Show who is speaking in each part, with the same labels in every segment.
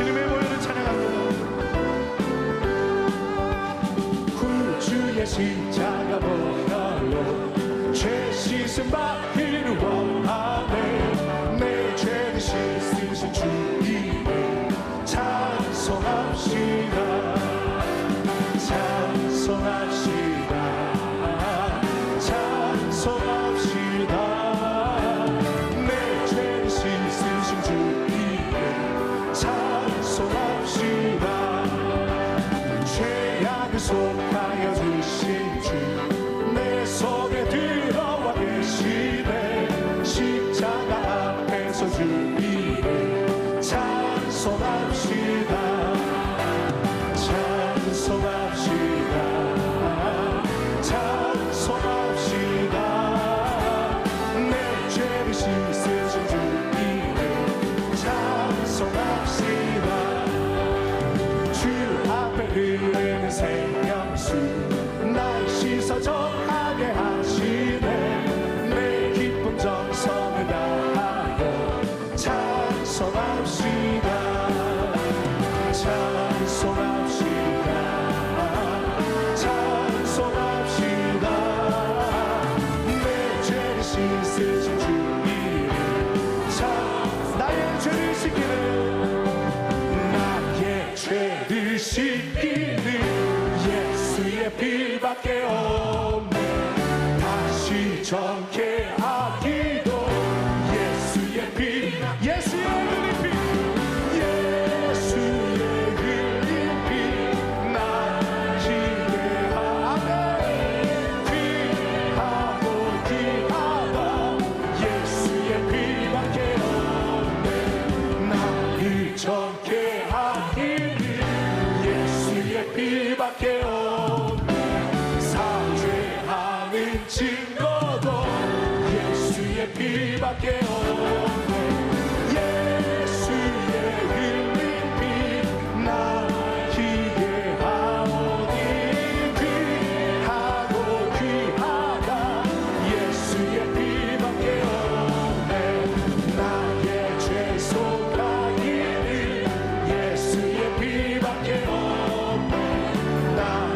Speaker 1: 주님의 보혈을 찬양합니다. 구주의 십자가 보혈로 죄 씻음 받기를 원하네. 내 죄를 씻으신 주 이름 찬송합시다. 찬송합시다. 찬송합시다. 내 죄를 씻으신 주 이름 찬송합시다. 죄악을 속하여 주신 주 내 속에 들어와 계시네. 십자가 앞에서 주 이름 찬송합시다. 찬송합시다. 찬송합시다. 내 죄를 씻으신 주 이름 찬송합시다. 주 앞에 흐르는 생명수 날 씻어 정하게 하시네. 내 기쁨 정성을 다하여 찬송합시다. 찬송합시다. 찬송합시다. 내 죄를 씻으신 주 이름 나의 죄를 씻기는 나의 죄를 씻기는 예수의 피밖에 없네. 다시 정케하기도 예수의 피 예수의 흘린 피 예수의 흘린 피 나지게 하네. 귀하고 귀하다 예수의 피밖에 없네. 나를 정케 하기를 예수의 피밖에 없네. 사죄하는 증거도 예수의 피밖에 없네. 예수의 흘린 피 나에게 하오니 귀하고 귀하다 예수의 피밖에 없네. 나의 죄 속하기를 예수의 피밖에 없네. 나의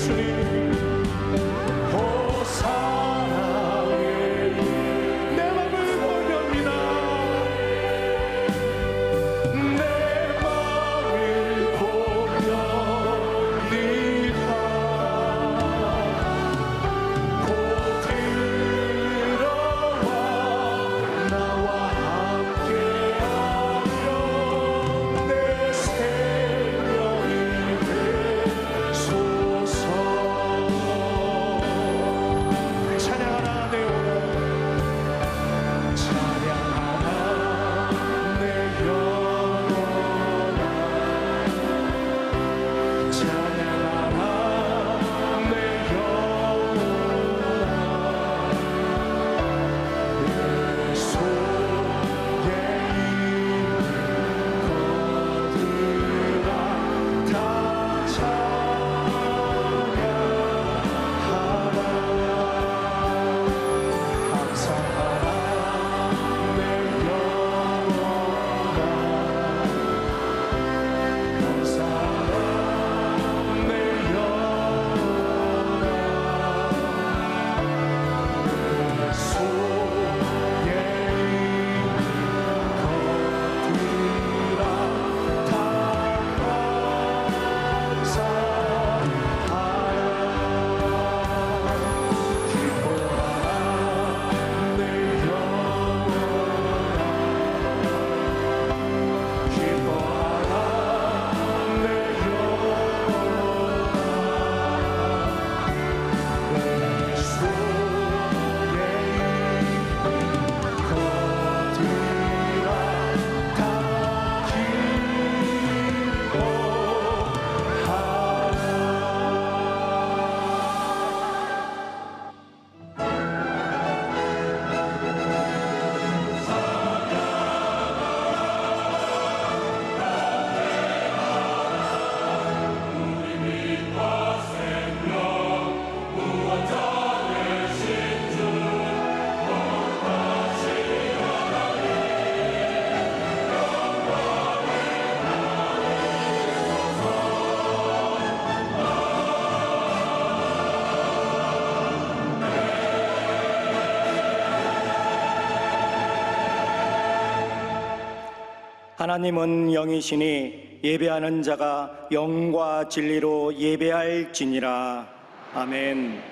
Speaker 1: 예수님 호사나의 내 맘을 보렵니다. 내 맘을 보렵니다. 곧 들어와 나와 함께하며 내 생명이 되소서. 찬양하라 내 영혼, 찬양하라 내 영혼아, 찬양하라 내 영혼아. 예수의 이름 거두라 다 찬양하라. 감사하라 내 영혼아, 감사하라 내 영혼아. 예수의 이름 거두라 다 감사하라. 기뻐하라 내 영혼아, 기뻐하라 내 영혼아. 예수의 하나님은 영이시니 예배하는 자가 영과 진리로 예배할지니라. 아멘.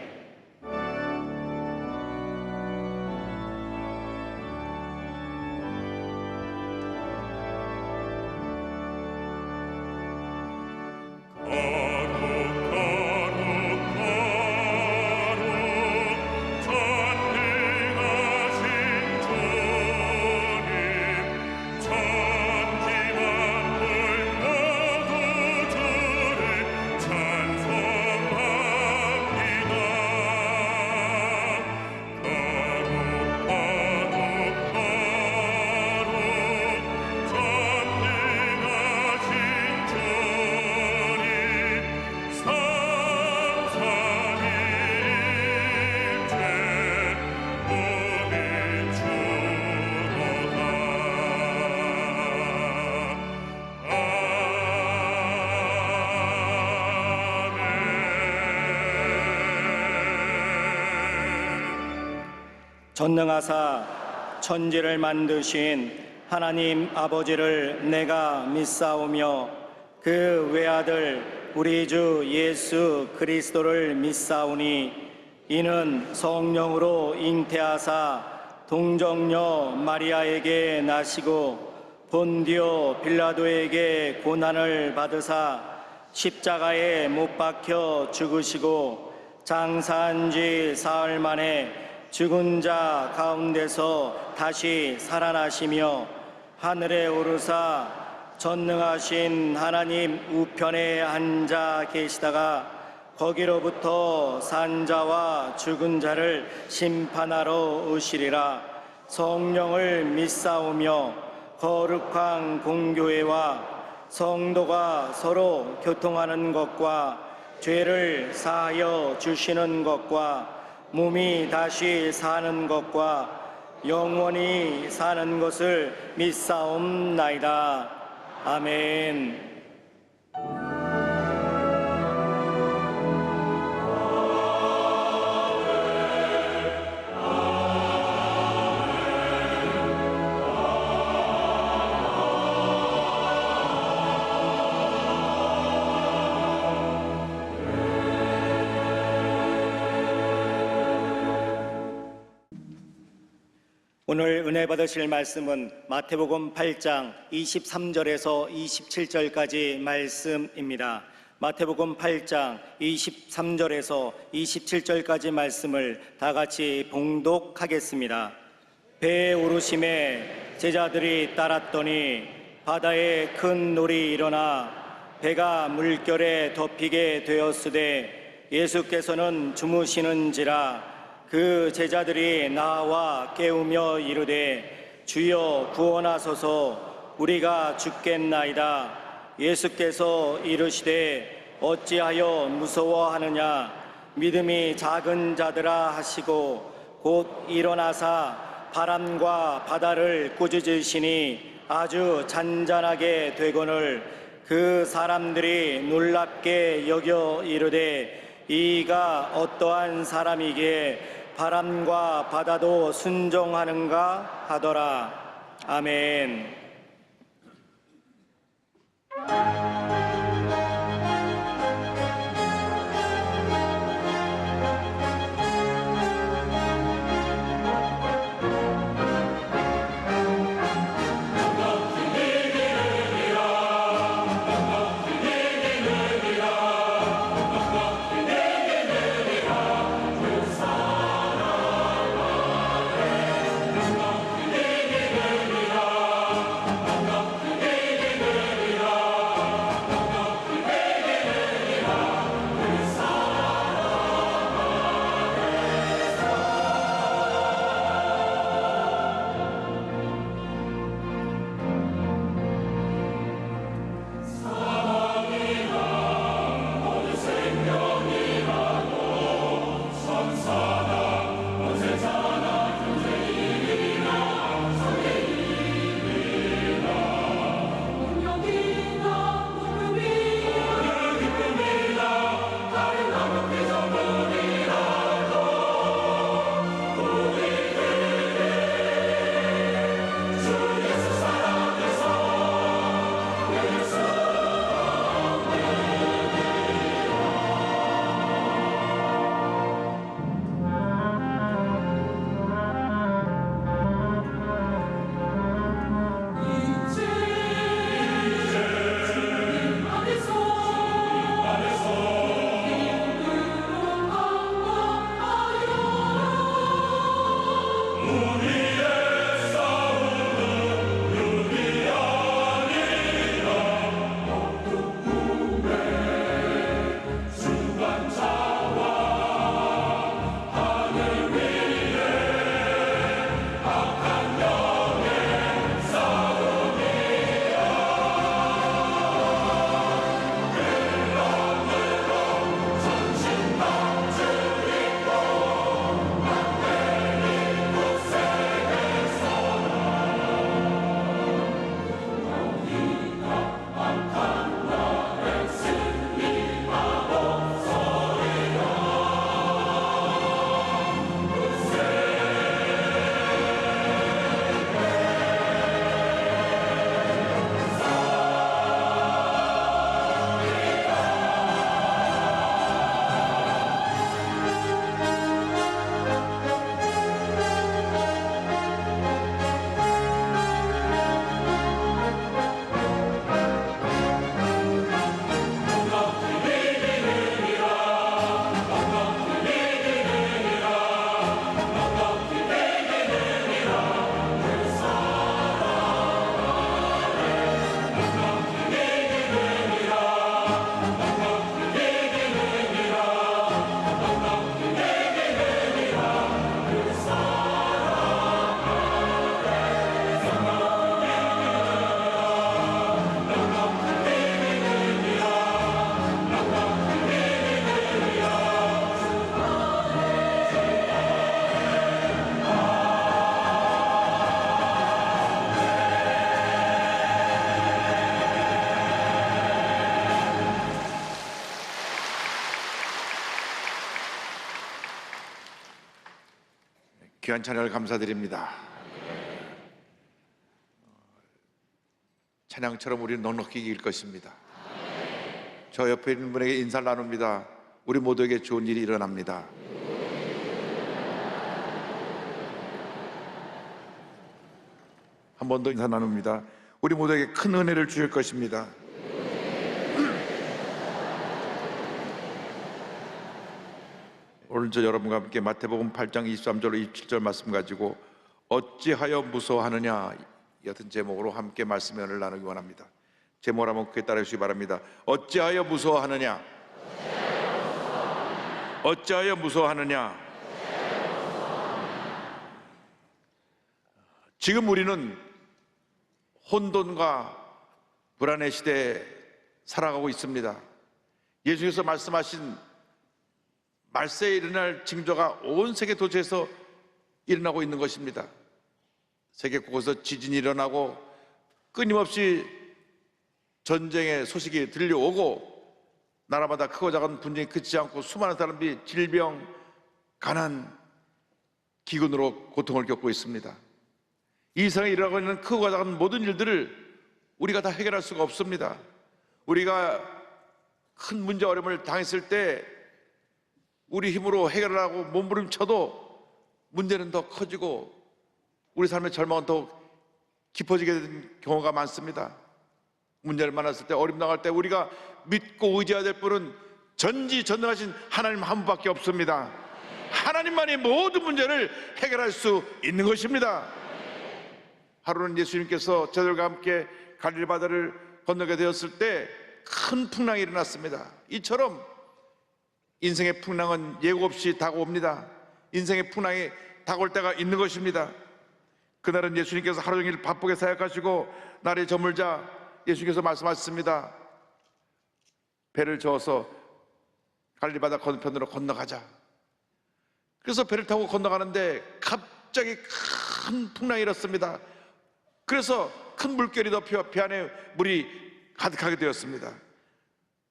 Speaker 1: 전능하사 천지를 만드신 하나님 아버지를 내가 믿사오며 그 외아들 우리 주 예수 그리스도를 믿사오니 이는 성령으로 잉태하사 동정녀 마리아에게 나시고 본디오 빌라도에게 고난을 받으사 십자가에 못 박혀 죽으시고 장사한 지 사흘 만에 죽은 자 가운데서 다시 살아나시며 하늘에 오르사 전능하신 하나님 우편에 앉아 계시다가 거기로부터 산 자와 죽은 자를 심판하러 오시리라. 성령을 믿사오며 거룩한 공교회와 성도가 서로 교통하는 것과 죄를 사하여 주시는 것과 몸이 다시 사는 것과 영원히 사는 것을 믿사옵나이다. 아멘.
Speaker 2: 오늘 은혜 받으실 말씀은 마태복음 8장 23절에서 27절까지 말씀입니다. 마태복음 8장 23절에서 27절까지 말씀을 다 같이 봉독하겠습니다. 배에 오르심에 제자들이 따랐더니 바다에 큰 놀이 일어나 배가 물결에 덮이게 되었으되 예수께서는 주무시는지라. 그 제자들이 나와 깨우며 이르되 주여 구원하소서 우리가 죽겠나이다. 예수께서 이르시되 어찌하여 무서워하느냐 믿음이 작은 자들아 하시고 곧 일어나사 바람과 바다를 꾸짖으시니 아주 잔잔하게 되거늘 그 사람들이 놀랍게 여겨 이르되 이가 어떠한 사람이기에 바람과 바다도 순종하는가 하더라. 아멘.
Speaker 1: 귀한 찬양을 감사드립니다. 찬양처럼 우리는 넉넉히 이길 것입니다. 저 옆에 있는 분에게 인사를 나눕니다. 우리 모두에게 좋은 일이 일어납니다. 한 번 더 인사 나눕니다. 우리 모두에게 큰 은혜를 주실 것입니다. 오늘 저 여러분과 함께 마태복음 8장 23절로 27절 말씀 가지고 어찌하여 무서워하느냐 이 같은 제목으로 함께 말씀을 나누기 원합니다. 제목을 한번 크게 따라 주시기 바랍니다. 어찌하여 무서워하느냐? 어찌하여 무서워하느냐? 지금 우리는 혼돈과 불안의 시대에 살아가고 있습니다. 예수께서 말씀하신 말세에 일어날 징조가 온 세계 도처에서 일어나고 있는 것입니다. 세계 곳곳에서 지진이 일어나고 끊임없이 전쟁의 소식이 들려오고 나라마다 크고 작은 분쟁이 그치지 않고 수많은 사람들이 질병, 가난, 기근으로 고통을 겪고 있습니다. 이 세상에 일어나고 있는 크고 작은 모든 일들을 우리가 다 해결할 수가 없습니다. 우리가 큰 문제 어려움을 당했을 때 우리 힘으로 해결하고 몸부림쳐도 문제는 더 커지고 우리 삶의 절망은 더 깊어지게 되는 경우가 많습니다. 문제를 만났을 때, 어려움 당할 때 우리가 믿고 의지해야 될 분은 전지전능하신 하나님 한 분밖에 없습니다. 하나님만이 모든 문제를 해결할 수 있는 것입니다. 하루는 예수님께서 저들과 함께 갈릴리 바다를 건너게 되었을 때 큰 풍랑이 일어났습니다. 이처럼 인생의 풍랑은 예고 없이 다가옵니다. 인생의 풍랑이 다가올 때가 있는 것입니다. 그날은 예수님께서 하루 종일 바쁘게 사역하시고 날이 저물자 예수님께서 말씀하셨습니다. 배를 저어서 갈릴리 바다 건너편으로 건너가자. 그래서 배를 타고 건너가는데 갑자기 큰 풍랑이 일었습니다. 그래서 큰 물결이 덮여 배 안에 물이 가득하게 되었습니다.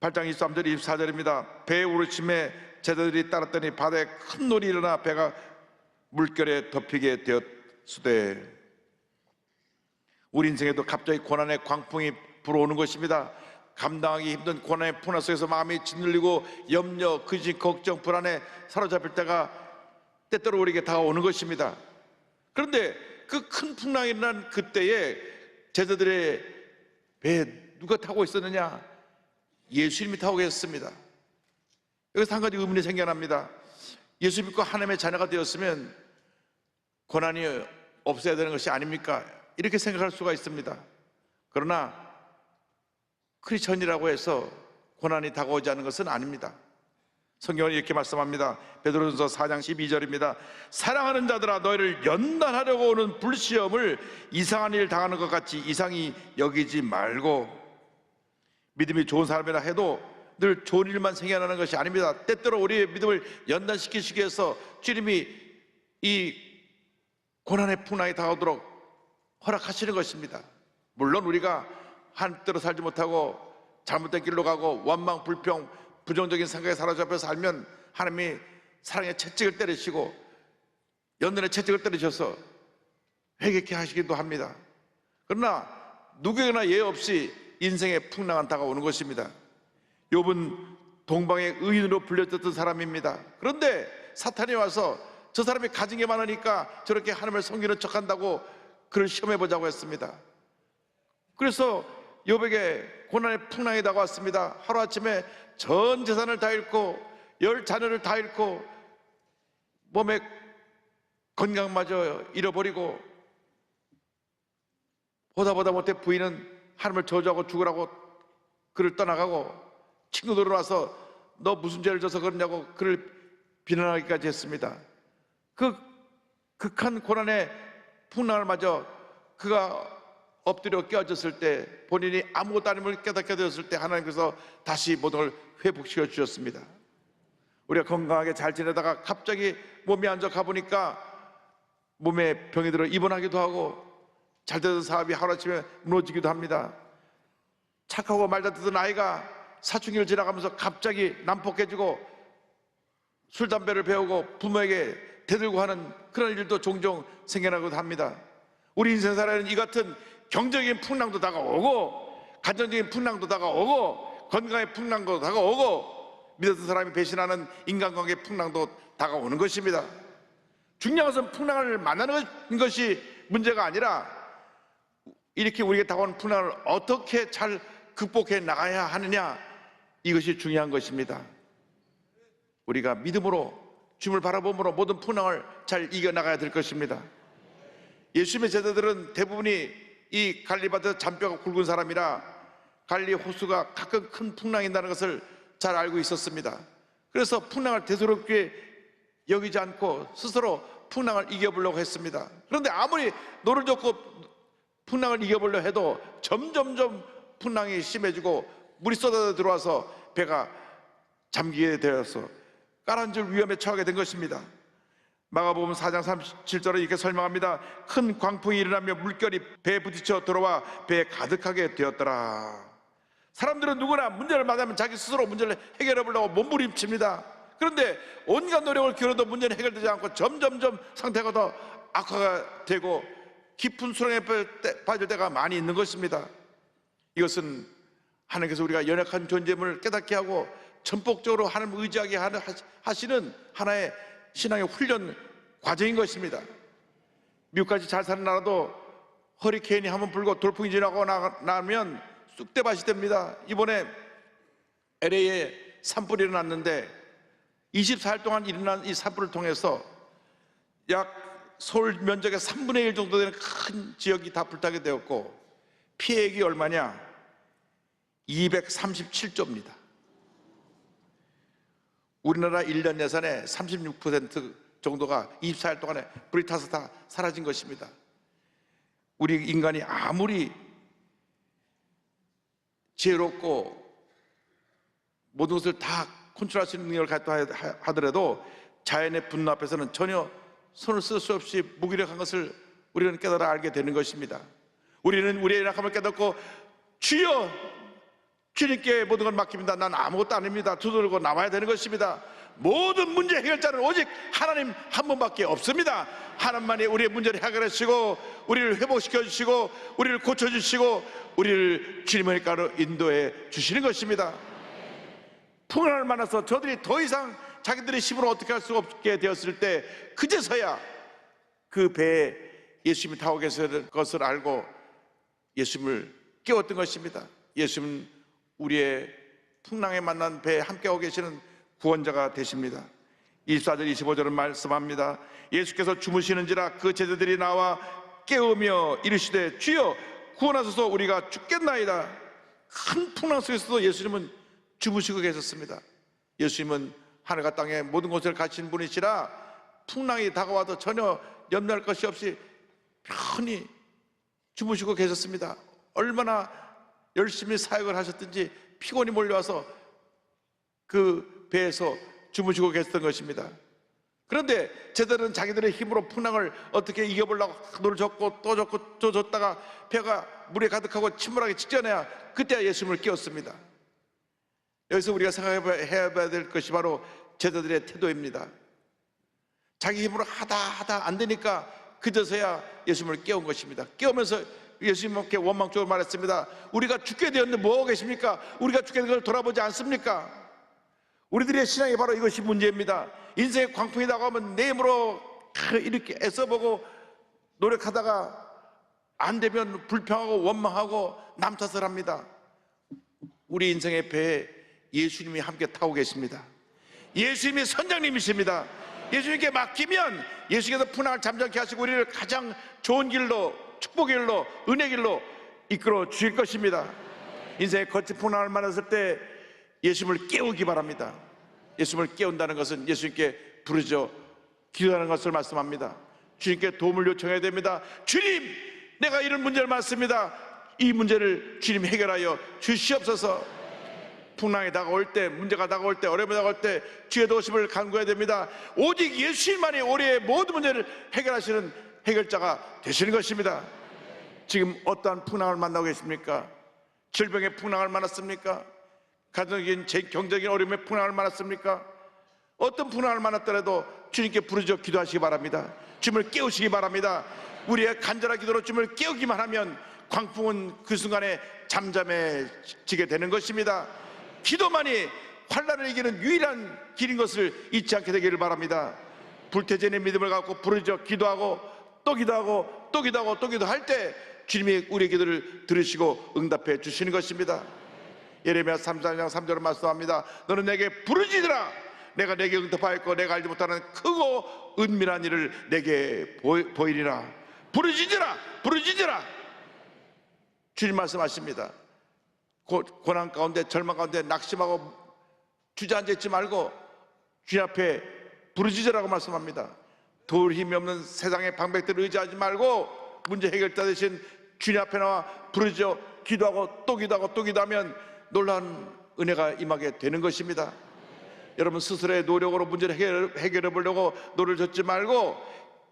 Speaker 1: 8장 23절 24절입니다. 배에 오르침에 제자들이 따랐더니 바다에 큰 놀이 일어나 배가 물결에 덮이게 되었으되, 우리 인생에도 갑자기 고난의 광풍이 불어오는 것입니다. 감당하기 힘든 고난의 풍랑 속에서 마음이 짓눌리고 염려, 근심, 걱정, 불안에 사로잡힐 때가 때때로 우리에게 다가오는 것입니다. 그런데 그 큰 풍랑이 일어난 그때에 제자들의 배에 누가 타고 있었느냐? 예수님이 타고 계셨습니다. 여기서 한 가지 의문이 생겨납니다. 예수 믿고 하나님의 자녀가 되었으면 고난이 없어야 되는 것이 아닙니까? 이렇게 생각할 수가 있습니다. 그러나 크리스천이라고 해서 고난이 다가오지 않는 것은 아닙니다. 성경은 이렇게 말씀합니다. 베드로전서 4장 12절입니다. 사랑하는 자들아, 너희를 연단하려고 오는 불시험을 이상한 일 당하는 것 같이 이상히 여기지 말고, 믿음이 좋은 사람이라 해도 늘 좋은 일만 생겨나는 것이 아닙니다. 때때로 우리의 믿음을 연단시키시기 위해서 주님이 이 고난의 풍랑이 다가오도록 허락하시는 것입니다. 물론 우리가 한때로 살지 못하고 잘못된 길로 가고 원망, 불평, 부정적인 생각에 사로잡혀 살면 하나님이 사랑의 채찍을 때리시고 연단의 채찍을 때리셔서 회개케 하시기도 합니다. 그러나 누구에게나 예외 없이 인생의 풍랑은 다가오는 것입니다. 욥은 동방의 의인으로 불렸던 사람입니다. 그런데 사탄이 와서 저 사람이 가진 게 많으니까 저렇게 하나님을 섬기는 척한다고 그를 시험해보자고 했습니다. 그래서 욥에게 고난의 풍랑이 다가왔습니다. 하루아침에 전 재산을 다 잃고 10 자녀를 다 잃고 몸의 건강마저 잃어버리고 보다 못해 부인은 하나님을 저주하고 죽으라고 그를 떠나가고 친구들이 와서 너 무슨 죄를 져서 그러냐고 그를 비난하기까지 했습니다. 그 극한 고난의 풍랑을 맞아 그가 엎드려 깨어졌을 때, 본인이 아무것도 아님을 깨닫게 되었을 때 하나님께서 다시 모든 걸 회복시켜 주셨습니다. 우리가 건강하게 잘 지내다가 갑자기 몸이 안 좋아 가보니까 몸에 병이 들어 입원하기도 하고 잘 되던 사업이 하루아침에 무너지기도 합니다. 착하고 말 잘 듣던 아이가 사춘기를 지나가면서 갑자기 난폭해지고 술, 담배를 배우고 부모에게 대들고 하는 그런 일도 종종 생겨나기도 합니다. 우리 인생살에는 이 같은 경제적인 풍랑도 다가오고 감정적인 풍랑도 다가오고 건강의 풍랑도 다가오고 믿었던 사람이 배신하는 인간관계의 풍랑도 다가오는 것입니다. 중요한 것은 풍랑을 만나는 것이 문제가 아니라 이렇게 우리에게 다가오는 풍랑을 어떻게 잘 극복해 나가야 하느냐, 이것이 중요한 것입니다. 우리가 믿음으로 주님을 바라봄으로 모든 풍랑을 잘 이겨나가야 될 것입니다. 예수님의 제자들은 대부분이 이 갈리바드 잔뼈가 굵은 사람이라 갈리 호수가 가끔 큰 풍랑이 난다는 것을 잘 알고 있었습니다. 그래서 풍랑을 대수롭게 여기지 않고 스스로 풍랑을 이겨보려고 했습니다. 그런데 아무리 노를 젓고 풍랑을 이겨보려 해도 점점점 풍랑이 심해지고 물이 쏟아져 들어와서 배가 잠기게 되어서 가라앉을 위험에 처하게 된 것입니다. 마가복음 4장 37절에 이렇게 설명합니다. 큰 광풍이 일어나며 물결이 배에 부딪혀 들어와 배에 가득하게 되었더라. 사람들은 누구나 문제를 만나면 자기 스스로 문제를 해결해 보려고 몸부림칩니다. 그런데 온갖 노력을 기울여도 문제는 해결되지 않고 점점점 상태가 더 악화가 되고 깊은 수렁에 빠질 때가 많이 있는 것입니다. 이것은 하나님께서 우리가 연약한 존재임을 깨닫게 하고 전폭적으로 하나님을 의지하게 하시는 하나의 신앙의 훈련 과정인 것입니다. 미국까지 잘 사는 나라도 허리케인이 한번 불고 돌풍이 지나고 나면 쑥대밭이 됩니다. 이번에 LA에 산불이 일어났는데 24일 동안 일어난 이 산불을 통해서 약 서울 면적의 3분의 1 정도 되는 큰 지역이 다 불타게 되었고 피해액이 얼마냐? 237조입니다. 우리나라 1년 예산의 36% 정도가 24일 동안에 불이 타서 다 사라진 것입니다. 우리 인간이 아무리 지혜롭고 모든 것을 다 컨트롤할 수 있는 능력을 갖다 하더라도 자연의 분노 앞에서는 전혀 손을 쓸 수 없이 무기력한 것을 우리는 깨달아 알게 되는 것입니다. 우리는 우리의 연약함을 깨닫고 주여, 주님께 모든 걸 맡깁니다. 난 아무것도 아닙니다. 두들고 나와야 되는 것입니다. 모든 문제 해결자는 오직 하나님 한 분밖에 없습니다. 하나님만이 우리의 문제를 해결해 주시고 우리를 회복시켜 주시고 우리를 고쳐 주시고 우리를 주님의 가로 인도해 주시는 것입니다. 풍랑을 만나서 저들이 더 이상 자기들의 힘으로 어떻게 할 수 없게 되었을 때 그제서야 그 배에 예수님이 타고 계실 것을 알고 예수님을 깨웠던 것입니다. 예수님은 우리의 풍랑에 만난 배에 함께하고 계시는 구원자가 되십니다. 24절 25절은 말씀합니다. 예수께서 주무시는지라 그 제자들이 나와 깨우며 이르시되 주여 구원하소서 우리가 죽겠나이다. 큰 풍랑 속에서도 예수님은 주무시고 계셨습니다. 예수님은 하늘과 땅의 모든 곳을 가신 분이시라 풍랑이 다가와도 전혀 염려할 것이 없이 편히 주무시고 계셨습니다. 얼마나 열심히 사역을 하셨든지 피곤이 몰려와서 그 배에서 주무시고 계셨던 것입니다. 그런데 제자들은 자기들의 힘으로 풍랑을 어떻게 이겨보려고 노를 젓고 또 젓고 또 젓다가 배가 물에 가득하고 침몰하기 직전에야 그때야 예수님을 깨웠습니다. 여기서 우리가 생각해봐야 될 것이 바로 제자들의 태도입니다. 자기 힘으로 하다 안 되니까 그제서야 예수님을 깨운 것입니다. 깨우면서 예수님께 원망적으로 말했습니다. 우리가 죽게 되었는데 뭐하고 계십니까? 우리가 죽게 된 걸 돌아보지 않습니까? 우리들의 신앙이 바로 이것이 문제입니다. 인생의 광풍이 다가오면 내 힘으로 이렇게 애써보고 노력하다가 안 되면 불평하고 원망하고 남 탓을 합니다. 우리 인생의 배에 예수님이 함께 타고 계십니다. 예수님이 선장님이십니다. 예수님께 맡기면 예수님께서 풍랑을 잠잠케 하시고 우리를 가장 좋은 길로, 축복의 길로, 은혜의 길로 이끌어 주실 것입니다. 인생의 거친 풍랑을 만났을 때 예수님을 깨우기 바랍니다. 예수님을 깨운다는 것은 예수님께 부르짖어 기도하는 것을 말씀합니다. 주님께 도움을 요청해야 됩니다. 주님, 내가 이런 문제를 만났습니다. 이 문제를 주님 해결하여 주시옵소서. 풍랑이 다가올 때, 문제가 다가올 때, 어려움이 다가올 때 주의 도우심을 간구해야 됩니다. 오직 예수님만이 우리의 모든 문제를 해결하시는 해결자가 되시는 것입니다. 지금 어떠한 풍랑을 만나고 계십니까? 질병의 풍랑을 만났습니까? 가정적인 경제적인 어려움의 풍랑을 만났습니까? 어떤 풍랑을 만났더라도 주님께 부르짖어 기도하시기 바랍니다. 주님을 깨우시기 바랍니다. 우리의 간절한 기도로 주님을 깨우기만 하면 광풍은 그 순간에 잠잠해지게 되는 것입니다. 기도만이 환난을 이기는 유일한 길인 것을 잊지 않게 되기를 바랍니다. 불태전의 믿음을 갖고 부르짖어 기도하고 또 기도하고 또 기도하고 또 기도할 때 주님이 우리의 기도를 들으시고 응답해 주시는 것입니다. 예레미야 3장 3절을 말씀합니다. 너는 내게 부르짖으라. 내가 내게 응답하였고 내가 알지 못하는 크고 은밀한 일을 내게 보이리라. 부르짖으라, 부르짖으라. 주님 말씀하십니다. 고난 가운데, 절망 가운데 낙심하고 주저앉아 있지 말고 주님 앞에 부르짖으라고 말씀합니다. 도울 힘이 없는 세상의 방백들을 의지하지 말고 문제 해결자 되신 주님 앞에 나와 부르짖어 기도하고 또 기도하고 또 기도하면 놀라운 은혜가 임하게 되는 것입니다. 여러분 스스로의 노력으로 문제를 해결해 보려고 노를 젓지 말고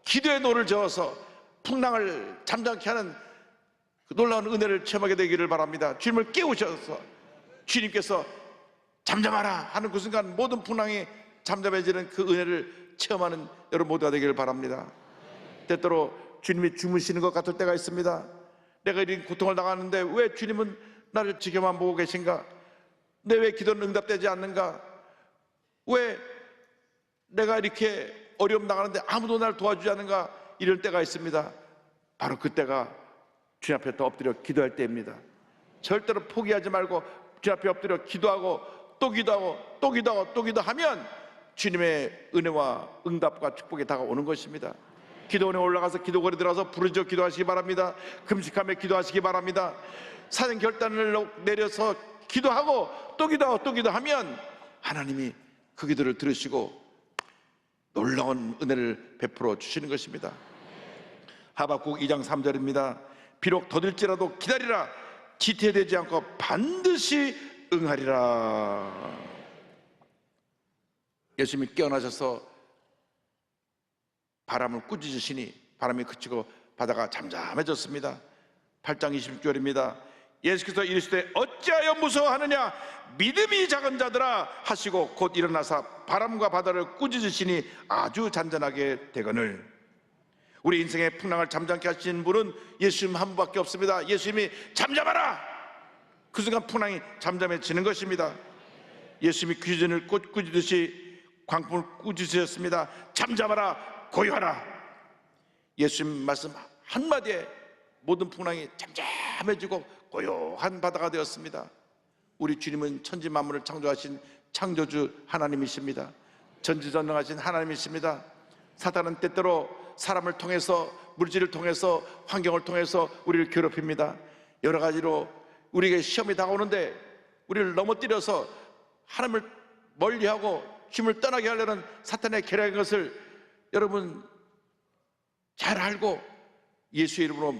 Speaker 1: 기도의 노를 저어서 풍랑을 잠잠케 하는 그 놀라운 은혜를 체험하게 되기를 바랍니다. 주님을 깨우셔서 주님께서 잠잠하라 하는 그 순간 모든 풍랑이 잠잠해지는 그 은혜를 체험하는 여러분 모두가 되기를 바랍니다. 때때로 주님이 주무시는 것 같을 때가 있습니다. 내가 이런 고통을 당하는데 왜 주님은 나를 지켜만 보고 계신가? 내 왜 기도는 응답되지 않는가? 왜 내가 이렇게 어려움 당하는데 아무도 나를 도와주지 않는가? 이럴 때가 있습니다. 바로 그때가 주님 앞에 또 엎드려 기도할 때입니다. 절대로 포기하지 말고 주님 앞에 엎드려 기도하고 또 기도하고 또 기도하고 또 기도하면 주님의 은혜와 응답과 축복이 다가오는 것입니다. 기도원에 올라가서 기도거리 들어가서 부르짖어 기도하시기 바랍니다. 금식하며 기도하시기 바랍니다. 사는 결단을 내려서 기도하고 또 기도하고 또 기도하면 하나님이 그 기도를 들으시고 놀라운 은혜를 베풀어 주시는 것입니다. 하박국 2장 3절입니다. 비록 더딜지라도 기다리라. 지체되지 않고 반드시 응하리라. 예수님이 깨어나셔서 바람을 꾸짖으시니 바람이 그치고 바다가 잠잠해졌습니다. 8장 26절입니다. 예수께서 이르시되 어찌하여 무서워하느냐 믿음이 작은 자들아 하시고 곧 일어나사 바람과 바다를 꾸짖으시니 아주 잔잔하게 되거늘. 우리 인생의 풍랑을 잠잠케 하시는 분은 예수님 한 분밖에 없습니다. 예수님이 잠잠하라. 그 순간 풍랑이 잠잠해지는 것입니다. 예수님이 귀신을 꾸짖듯이 광풍을 꾸짖으셨습니다. 잠잠하라, 고요하라. 예수님 말씀 한마디에 모든 풍랑이 잠잠해지고 고요한 바다가 되었습니다. 우리 주님은 천지 만물을 창조하신 창조주 하나님이십니다. 전지전능하신 하나님이십니다. 사탄은 때때로 사람을 통해서, 물질을 통해서, 환경을 통해서 우리를 괴롭힙니다. 여러 가지로 우리에게 시험이 다가오는데 우리를 넘어뜨려서 하나님을 멀리하고 주님을 떠나게 하려는 사탄의 계략인 것을 여러분 잘 알고 예수의 이름으로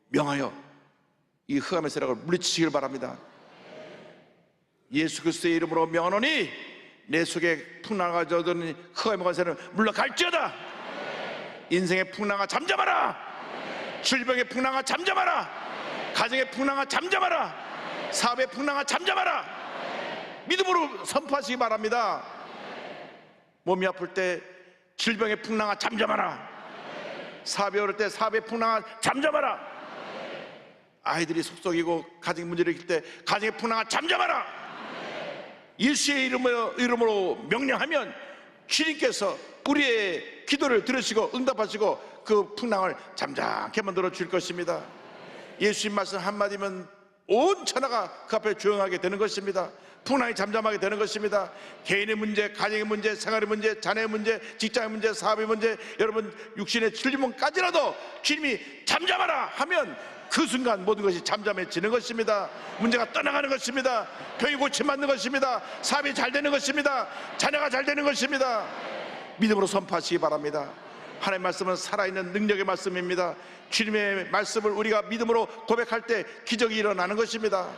Speaker 1: 명하여 이 흑암의 세력을 물리치시길 바랍니다. 예수 그리스도의 이름으로 명하노니 내 속에 풍랑아 젖은 흑암의 권세는 물러갈지어다. 인생의 풍랑아 잠잠하라. 질병의 풍랑아 잠잠하라. 가정의 풍랑아 잠잠하라. 사업의 풍랑아 잠잠하라. 믿음으로 선포하시기 바랍니다. 몸이 아플 때 질병의 풍랑아 잠잠하라. 사업이 어려울 때 사업의 풍랑아 잠잠하라. 아이들이 속썩이고 가정 문제를 일으킬 때 가정의 풍랑아 잠잠하라. 예수의 이름으로 명령하면 주님께서 우리의 기도를 들으시고 응답하시고 그 풍랑을 잠잠케 만들어 줄 것입니다. 예수님 말씀 한마디면 온 천하가 그 앞에 조용하게 되는 것입니다. 풍랑이 잠잠하게 되는 것입니다. 개인의 문제, 가정의 문제, 생활의 문제, 자녀의 문제, 직장의 문제, 사업의 문제, 여러분 육신의 질문까지라도 주님이 잠잠하라 하면 그 순간 모든 것이 잠잠해지는 것입니다. 문제가 떠나가는 것입니다. 병이 고침받는 것입니다. 사업이 잘 되는 것입니다. 자녀가 잘 되는 것입니다. 믿음으로 선포하시기 바랍니다. 하나님의 말씀은 살아있는 능력의 말씀입니다. 주님의 말씀을 우리가 믿음으로 고백할 때 기적이 일어나는 것입니다.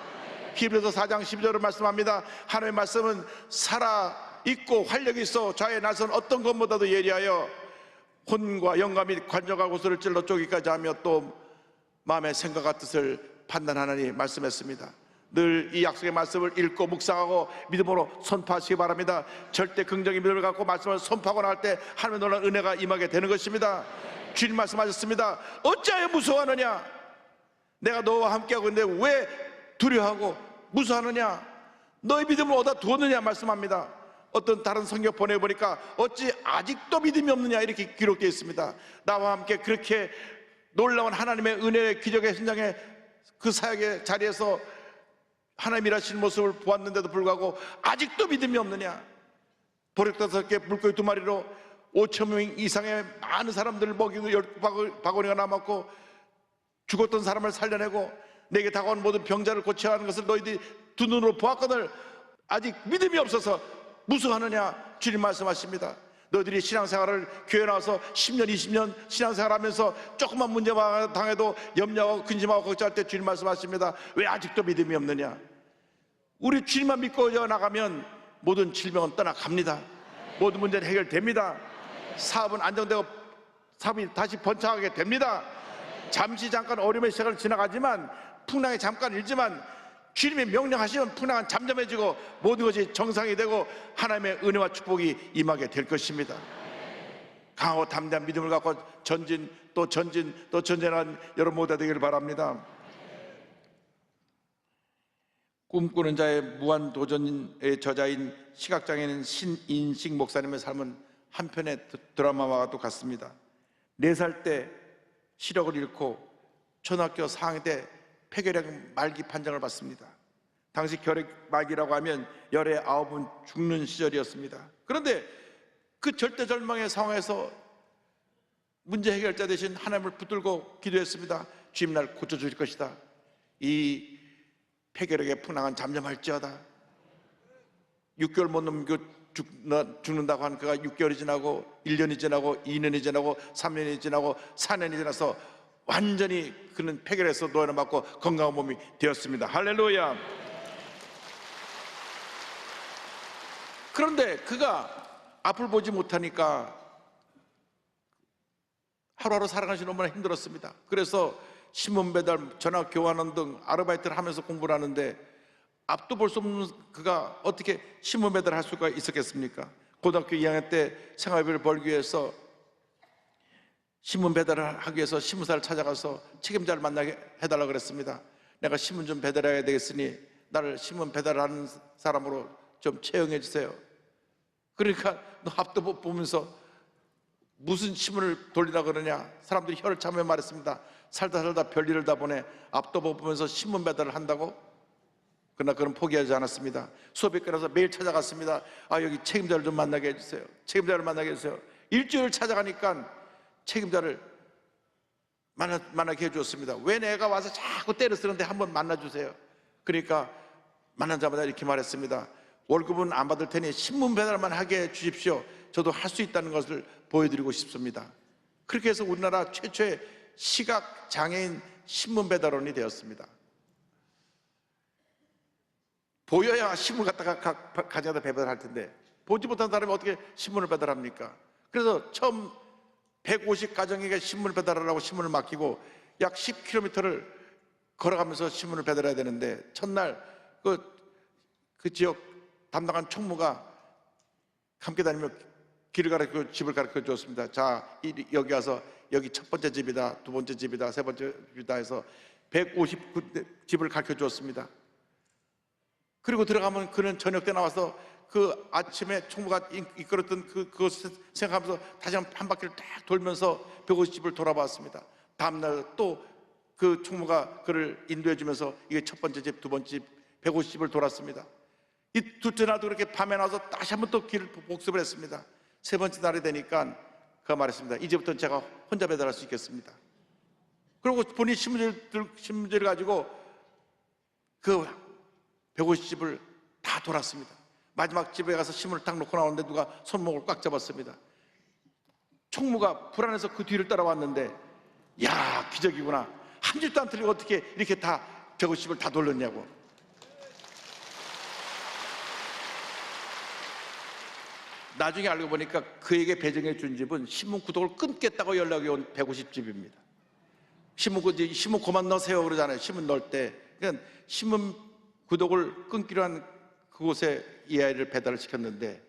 Speaker 1: 히브리서 4장 12절을 말씀합니다. 하나님의 말씀은 살아있고 활력이 있어 좌에 나선 어떤 것보다도 예리하여 혼과 영과 및 관절과 고소를 찔러 쪼기까지 하며 또 마음의 생각과 뜻을 판단하느니 말씀했습니다. 늘 이 약속의 말씀을 읽고 묵상하고 믿음으로 선포하시기 바랍니다. 절대 긍정의 믿음을 갖고 말씀을 선포하고 나갈 때 하나님의 놀라운 은혜가 임하게 되는 것입니다. 주님 말씀하셨습니다. 어찌하여 무서워하느냐? 내가 너와 함께하고 있는데 왜 두려워하고 무서워하느냐? 너의 믿음을 어디다 두었느냐 말씀합니다. 어떤 다른 성경 보내보니까 어찌 아직도 믿음이 없느냐 이렇게 기록되어 있습니다. 나와 함께 그렇게 놀라운 하나님의 은혜의 기적의 현장에 그 사역의 자리에서 하나님 일하시는 모습을 보았는데도 불구하고 아직도 믿음이 없느냐? 보력 5개 물고기 2마리로 5천 명 이상의 많은 사람들을 먹이고 10바구니가 남았고 죽었던 사람을 살려내고 내게 다가온 모든 병자를 고쳐야 하는 것을 너희들이 두 눈으로 보았거늘 아직 믿음이 없어서 무서워하느냐? 주님 말씀하십니다. 너희들이 신앙생활을 교회 나와서 10년 20년 신앙생활하면서 조금만 문제 당해도 염려하고 근심하고 걱정할 때 주님 말씀하십니다. 왜 아직도 믿음이 없느냐? 우리 주님만 믿고 나가면 모든 질병은 떠나갑니다. 모든 문제는 해결됩니다. 사업은 안정되고 사업이 다시 번창하게 됩니다. 잠시 잠깐 어려움의 시간을 지나가지만 풍랑이 잠깐 일지만 주님이 명령하시면 풍랑은 잠잠해지고 모든 것이 정상이 되고 하나님의 은혜와 축복이 임하게 될 것입니다. 강하고 담대한 믿음을 갖고 전진 또 전진한 여러분 모두 되기를 바랍니다. 꿈꾸는 자의 무한도전의 저자인 시각장애인 신인식 목사님의 삶은 한편의 드라마와 같습니다. 4살 때 시력을 잃고 초등학교 4학년 때 폐결핵 말기 판정을 받습니다. 당시 결핵 말기라고 하면 열의 9은 죽는 시절이었습니다. 그런데 그 절대절망의 상황에서 문제 해결자 대신 하나님을 붙들고 기도했습니다. 주님 날 고쳐줄 것이다. 이 폐결핵의 풍랑은 잠잠할지어다. 6개월 못 넘기고 죽는다고 한 그가 6개월이 지나고 1년이 지나고 2년이 지나고 3년이 지나고 4년이 지나서 완전히 그는 폐결해서 노예를 받고 건강한 몸이 되었습니다. 할렐루야. 그런데 그가 앞을 보지 못하니까 하루하루 살아가시는 너무나 힘들었습니다. 그래서 신문 배달, 전화 교환원 등 아르바이트를 하면서 공부를 하는데 앞도 볼 수 없는 그가 어떻게 신문 배달을 할 수가 있었겠습니까? 고등학교 2학년 때 생활비를 벌기 위해서 신문 배달을 하기 위해서 신문사를 찾아가서 책임자를 만나게 해달라고 그랬습니다. 내가 신문 좀 배달해야 되겠으니 나를 신문 배달하는 사람으로 좀 채용해 주세요. 그러니까 너 앞도 보면서 무슨 신문을 돌리라 그러냐? 사람들이 혀를 차며 말했습니다. 살다 별일을 다 보내. 앞도 보면서 신문 배달을 한다고? 그러나 그는 포기하지 않았습니다. 수업이 끝나서 매일 찾아갔습니다. 여기 책임자를 좀 만나게 해주세요. 책임자를 만나게 해주세요. 일주일 찾아가니까 책임자를 만나게 해주었습니다. 왜 내가 와서 자꾸 때려 쓰는데 한번 만나주세요. 그러니까 만난 자마다 이렇게 말했습니다. 월급은 안 받을 테니 신문 배달만 하게 해 주십시오. 저도 할 수 있다는 것을 보여드리고 싶습니다. 그렇게 해서 우리나라 최초의 시각장애인 신문 배달원이 되었습니다. 보여야 신문 갖다가 가져다 배달할 텐데 보지 못한 사람이 어떻게 신문을 배달합니까? 그래서 처음 150가정에게 신문을 배달하라고 신문을 맡기고 약 10km를 걸어가면서 신문을 배달해야 되는데 첫날 그 지역 담당한 총무가 함께 다니며 길을 가르치고 집을 가르쳐 주었습니다. 자, 여기 와서 여기 첫 번째 집이다, 두 번째 집이다, 세 번째 집이다 해서 159집을 가르쳐 주었습니다. 그리고 들어가면 그는 저녁 때 나와서 그 아침에 총무가 이끌었던 그것을 생각하면서 다시 한 바퀴를 딱 돌면서 150집을 돌아봤습니다. 다음날 또 그 총무가 그를 인도해 주면서 이게 첫 번째 집, 두 번째 집, 150집을 돌았습니다. 이 둘째 날도 그렇게 밤에 나와서 다시 한번 또 길을 복습을 했습니다. 세 번째 날이 되니까 그가 말했습니다. 이제부터는 제가 혼자 배달할 수 있겠습니다. 그리고 본인이 신문지를 가지고 그 150집을 다 돌았습니다. 마지막 집에 가서 신문을 딱 놓고 나오는데 누가 손목을 꽉 잡았습니다. 총무가 불안해서 그 뒤를 따라왔는데 야, 기적이구나. 한 집도 안 틀리고 어떻게 이렇게 다 150집을 다 돌렸냐고. 나중에 알고 보니까 그에게 배정해 준 집은 신문 구독을 끊겠다고 연락이 온 150집입니다. 신문 그만 넣으세요 그러잖아요. 신문 넣을 때. 그러니까 신문 구독을 끊기로 한 그곳에 이 아이를 배달을 시켰는데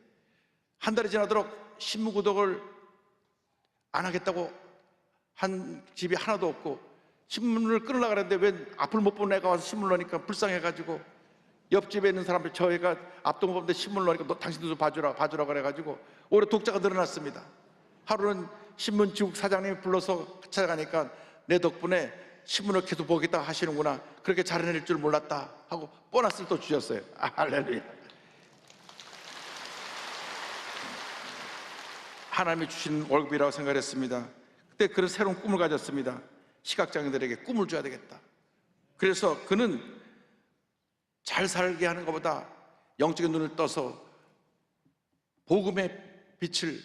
Speaker 1: 한 달이 지나도록 신문 구독을 안 하겠다고 한 집이 하나도 없고 신문을 끊으려고 하는데 왜 앞을 못 보는 애가 와서 신문을 넣으니까 불쌍해가지고 옆집에 있는 사람들 저 애가 앞도 못 보는데 신문을 넣으니까 너 당신도 좀 봐주라 그래가지고 올해 독자가 늘어났습니다. 하루는 신문지국 사장님이 불러서 찾아가니까 내 덕분에 신문을 계속 보겠다 하시는구나, 그렇게 잘해낼 줄 몰랐다 하고 보너스를 또 주셨어요. 할렐루야. 하나님이 주신 월급이라고 생각했습니다. 그때 그런 새로운 꿈을 가졌습니다. 시각장애인들에게 꿈을 줘야 되겠다. 그래서 그는 잘 살게 하는 것보다 영적인 눈을 떠서 복음의 빛을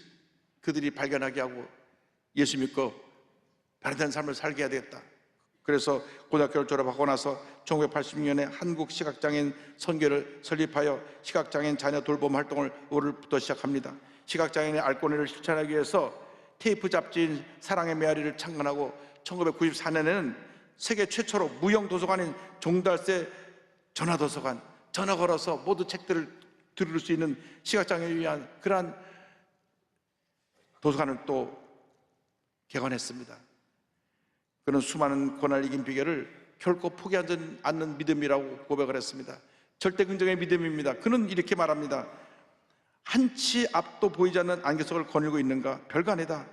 Speaker 1: 그들이 발견하게 하고 예수 믿고 바른 삶을 살게 해야 되겠다. 그래서 고등학교를 졸업하고 나서 1986년에 한국 시각장애인 선교를 설립하여 시각장애인 자녀 돌봄 활동을 5월부터 시작합니다. 시각장애인의 알권리를 실천하기 위해서 테이프 잡지인 사랑의 메아리를 창간하고 1994년에는 세계 최초로 무형 도서관인 종달새 전화도서관, 전화 걸어서 모두 책들을 들을 수 있는 시각장애인을 위한 그러한 도서관을 또 개관했습니다. 그는 수많은 고난을 이긴 비결을 결코 포기하지 않는 믿음이라고 고백을 했습니다. 절대 긍정의 믿음입니다. 그는 이렇게 말합니다. 한치 앞도 보이지 않는 안개석을 거닐고 있는가? 별거 아니다.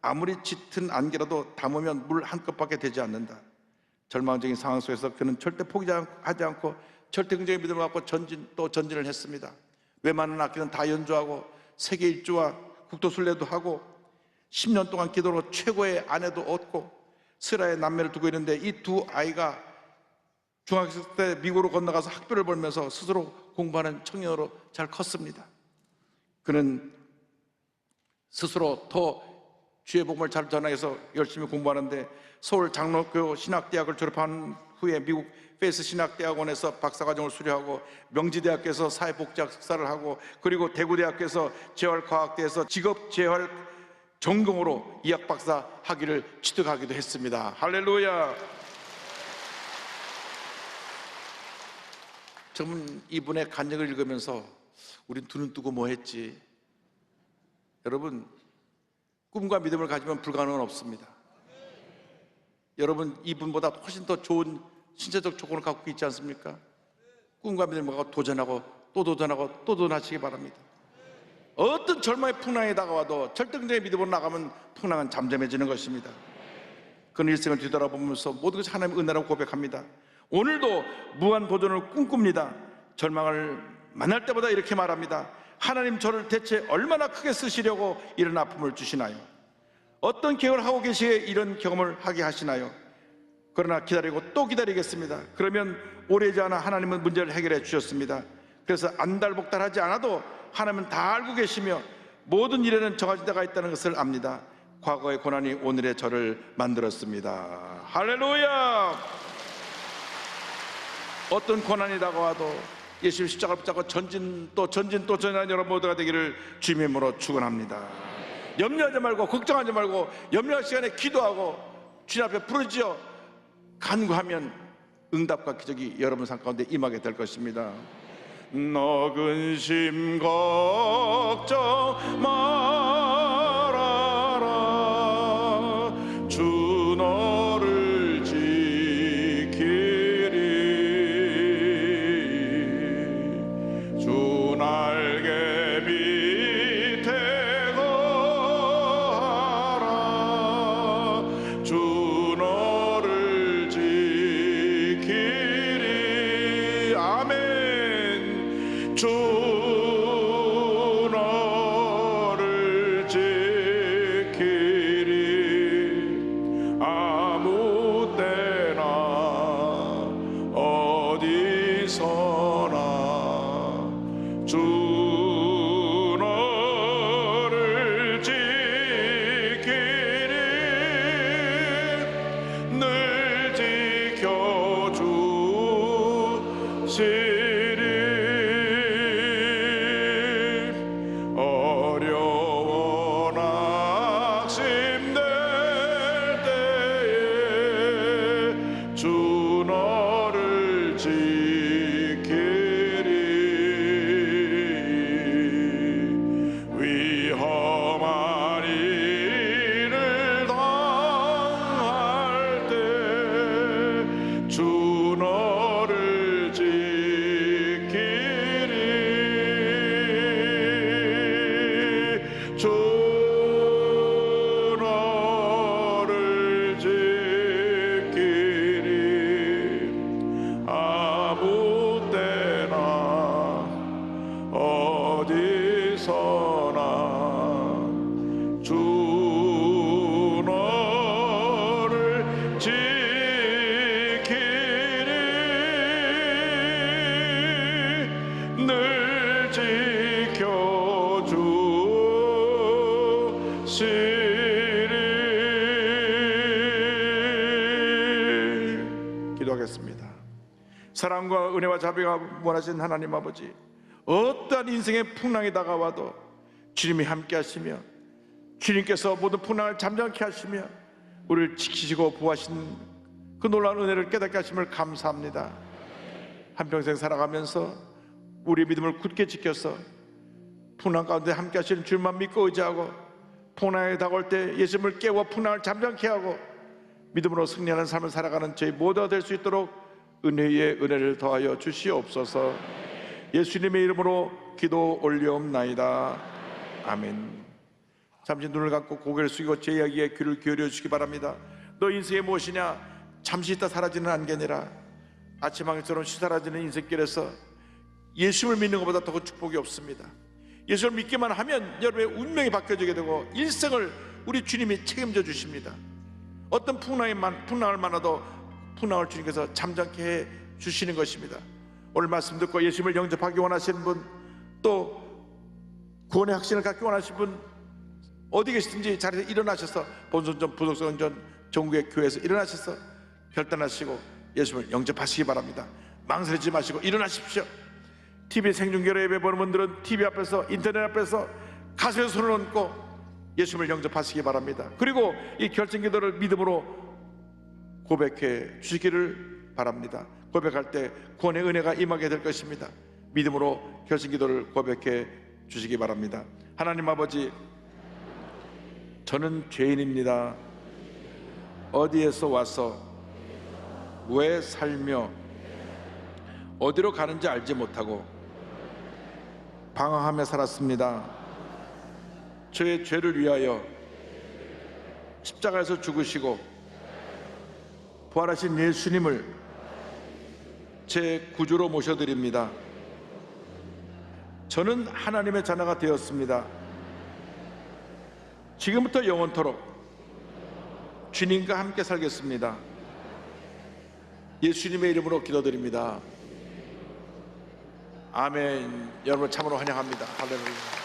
Speaker 1: 아무리 짙은 안개라도 담으면 물 한 컵밖에 되지 않는다. 절망적인 상황 속에서 그는 절대 포기하지 않고 절대 긍정의 믿음을 갖고 전진을 했습니다. 웬만한 악기는 다 연주하고 세계 일주와 국토순례도 하고 10년 동안 기도로 최고의 아내도 얻고 스라의 남매를 두고 있는데 이 두 아이가 중학생 때 미국으로 건너가서 학교를 벌면서 스스로 공부하는 청년으로 잘 컸습니다. 그는 스스로 더 주의 복음을 잘 전하해서 열심히 공부하는데 서울 장로교 신학대학을 졸업한 후에 미국 페이스 신학대학원에서 박사과정을 수료하고 명지대학교에서 사회복지학 석사를 하고 그리고 대구대학교에서 재활과학대에서 직업재활 전공으로 의학박사 학위를 취득하기도 했습니다. 할렐루야. 저는 이분의 간증을 읽으면서 우린 두 눈 뜨고 뭐 했지? 여러분, 꿈과 믿음을 가지면 불가능은 없습니다. 여러분, 이분보다 훨씬 더 좋은 신체적 조건을 갖고 있지 않습니까? 꿈과 믿음을 갖고 도전하고 또 도전하고 또 도전하시기 바랍니다. 어떤 절망의 풍랑이 다가와도 절대적인 믿음으로 나가면 풍랑은 잠잠해지는 것입니다. 그는 일생을 뒤돌아보면서 모든 것이 하나님의 은혜라고 고백합니다. 오늘도 무한 도전을 꿈꿉니다. 절망을 만날 때마다 이렇게 말합니다. 하나님, 저를 대체 얼마나 크게 쓰시려고 이런 아픔을 주시나요? 어떤 계획을 하고 계시기에 이런 경험을 하게 하시나요? 그러나 기다리고 또 기다리겠습니다. 그러면 오래지 않아 하나님은 문제를 해결해 주셨습니다. 그래서 안달복달하지 않아도 하나님은 다 알고 계시며 모든 일에는 정해진 데가 있다는 것을 압니다. 과거의 고난이 오늘의 저를 만들었습니다. 할렐루야. 어떤 고난이 다가와도 예수님 십자가를 붙잡고 전진 또 전진하는 여러분 모두가 되기를 주님의 이름으로 축원합니다. 염려하지 말고 걱정하지 말고 염려할 시간에 기도하고 주님 앞에 부르짖어 간구하면 응답과 기적이 여러분 삶 가운데 임하게 될 것입니다. 너 근심 걱정 말아라. 주 너를 지키리. 주 날개 밑에 거하라. 주 너를 지키리. 아멘. 주 너를 기도하겠습니다. 사랑과 은혜와 자비가 원하신 하나님 아버지, 어떠한 인생의 풍랑이 다가와도 주님이 함께 하시며 주님께서 모든 풍랑을 잠잠케 하시며 우리를 지키시고 보호하신 그 놀라운 은혜를 깨닫게 하심을 감사합니다. 한평생 살아가면서 우리의 믿음을 굳게 지켜서 풍랑 가운데 함께 하시는 주님만 믿고 의지하고 풍랑이 다가올 때 예수님을 깨워 풍랑을 잠잠케 하고 믿음으로 승리하는 삶을 살아가는 저희 모두가 될 수 있도록 은혜의 은혜를 더하여 주시옵소서. 예수님의 이름으로 기도 올려옵나이다. 아멘. 잠시 눈을 감고 고개를 숙이고 제 이야기에 귀를 기울여 주시기 바랍니다. 너 인생이 무엇이냐? 잠시 있다 사라지는 안개니라. 아침항해처럼 쉬사라지는 인생길에서 예수를 믿는 것보다 더 축복이 없습니다. 예수를 믿기만 하면 여러분의 운명이 바뀌어지게 되고 일생을 우리 주님이 책임져 주십니다. 어떤 풍랑을 만나도 풍랑을 주님께서 잠잠케 해 주시는 것입니다. 오늘 말씀 듣고 예수님을 영접하기 원하시는 분, 또 구원의 확신을 갖기 원하시는 분, 어디 계시든지 자리에서 일어나셔서 본선전, 부속선전, 전국의 교회에서 일어나셔서 결단하시고 예수님을 영접하시기 바랍니다. 망설이지 마시고 일어나십시오. TV 생중계로 예배 보는 분들은 TV 앞에서, 인터넷 앞에서 가슴에 손을 얹고 예수님을 영접하시기 바랍니다. 그리고 이 결정기도를 믿음으로 고백해 주시기를 바랍니다. 고백할 때 구원의 은혜가 임하게 될 것입니다. 믿음으로 결정기도를 고백해 주시기 바랍니다. 하나님 아버지, 저는 죄인입니다. 어디에서 와서 왜 살며 어디로 가는지 알지 못하고 방황하며 살았습니다. 저의 죄를 위하여 십자가에서 죽으시고 부활하신 예수님을 제 구주로 모셔드립니다. 저는 하나님의 자녀가 되었습니다. 지금부터 영원토록 주님과 함께 살겠습니다. 예수님의 이름으로 기도드립니다. 아멘. 여러분 참으로 환영합니다. 할렐루야.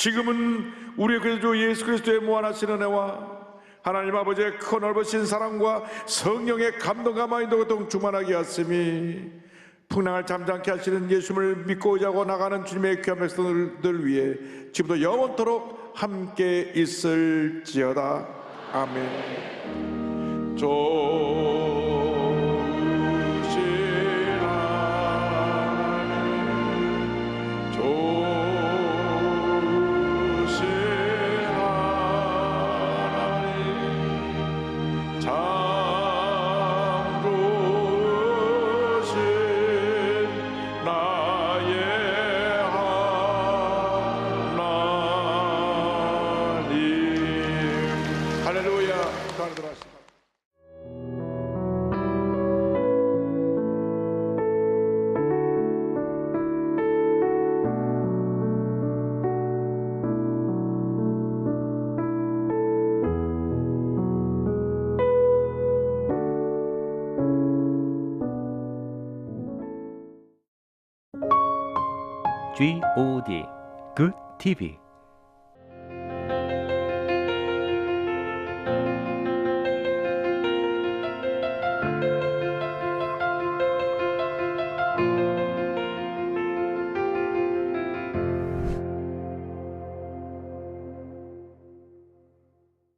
Speaker 1: 지금은 우리의 구주 예수 그리스도의 무한하신 은혜와 하나님 아버지의 크 넓으신 사랑과 성령의 감동과 마인도가 충만하게 하심이 풍랑을 잠잠케 하시는 예수님을 믿고 의지하고 나가는 주님의 귀한 백성들 위해 지금도 영원토록 함께 있을지어다. 아멘.
Speaker 3: Good TV